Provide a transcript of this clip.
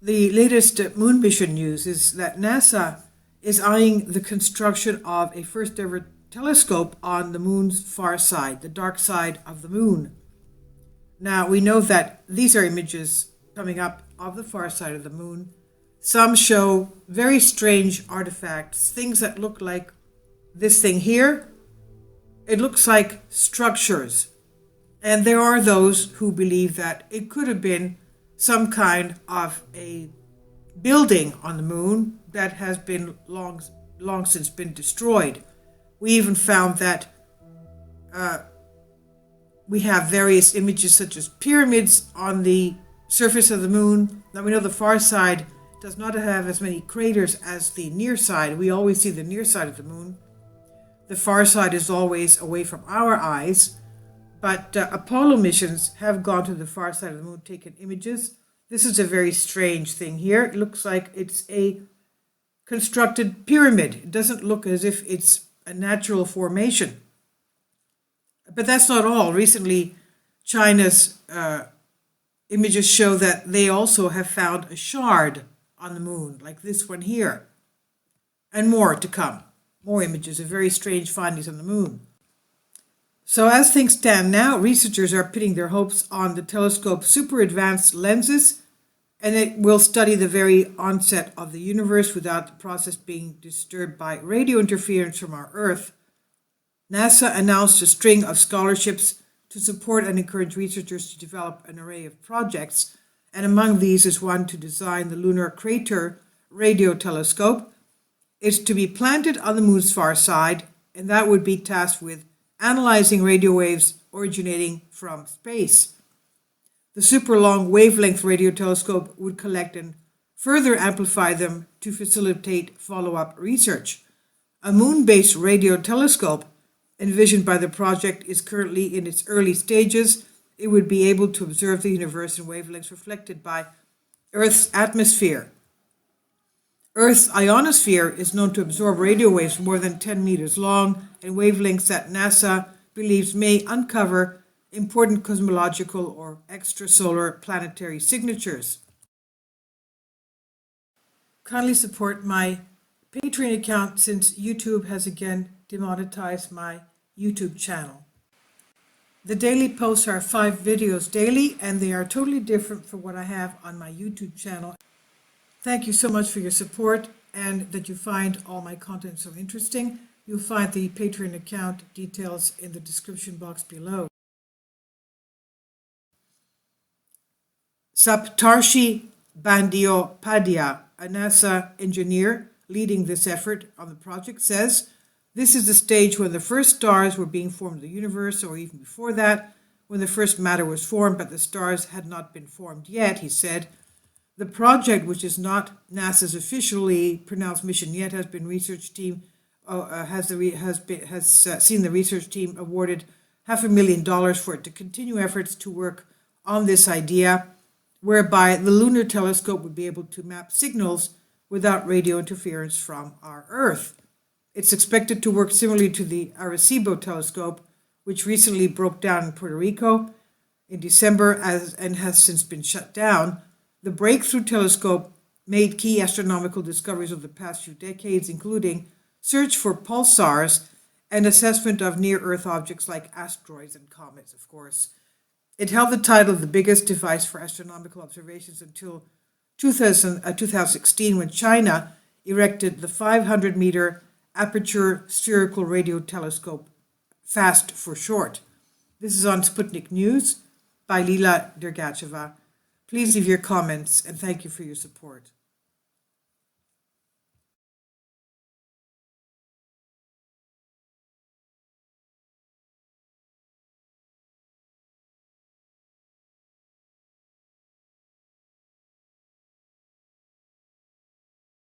The latest moon mission news is that NASA is eyeing the construction of a first ever telescope on the moon's far side, the dark side of the moon. Now, we know that these are images coming up of the far side of the moon. Some show very strange artifacts, things that look like this thing here. It looks like structures. And there are those who believe that it could have been some kind of a building on the moon that has been long since been destroyed. We even found that we have various images such as pyramids on the surface of the moon. Now we know the far side does not have as many craters as the near side. We always see the near side of the moon. The far side is always away from our eyes. But Apollo missions have gone to the far side of the moon, taken images. This is a very strange thing here. It looks like it's a constructed pyramid. It doesn't look as if it's a natural formation. But that's not all. Recently, China's images show that they also have found a shard on the moon, like this one here. And more to come. More images of very strange findings on the moon. So as things stand now, researchers are pitting their hopes on the telescope's super advanced lenses, and it will study the very onset of the universe without the process being disturbed by radio interference from our Earth. NASA announced a string of scholarships to support and encourage researchers to develop an array of projects, and among these is one to design the Lunar Crater Radio Telescope. It's to be planted on the moon's far side, and that would be tasked with analyzing radio waves originating from space. The super long wavelength radio telescope would collect and further amplify them to facilitate follow-up research. A moon-based radio telescope envisioned by the project is currently in its early stages. It would be able to observe the universe in wavelengths reflected by Earth's atmosphere. Earth's ionosphere is known to absorb radio waves more than 10 meters long, and wavelengths that NASA believes may uncover important cosmological or extrasolar planetary signatures. Kindly support my Patreon account since YouTube has again demonetized my YouTube channel. The daily posts are 5 videos daily, and they are totally different from what I have on my YouTube channel. Thank you so much for your support and that you find all my content so interesting. You'll find the Patreon account details in the description box below. Saptarshi Bandyopadhyay, a NASA engineer leading this effort on the project, says, "This is the stage when the first stars were being formed in the universe, or even before that, when the first matter was formed, but the stars had not been formed yet," he said. The project, which is not NASA's officially pronounced mission yet, has seen the research team awarded $500,000 for it to continue efforts to work on this idea, whereby the lunar telescope would be able to map signals without radio interference from our Earth. It's expected to work similarly to the Arecibo telescope, which recently broke down in Puerto Rico in December and has since been shut down. The Breakthrough Telescope made key astronomical discoveries over the past few decades, including search for pulsars and assessment of near-Earth objects like asteroids and comets, of course. It held the title of the biggest device for astronomical observations until 2016, when China erected the 500-meter Aperture Spherical Radio Telescope, FAST for short. This is on Sputnik News by Lila Dergacheva. Please leave your comments, and thank you for your support.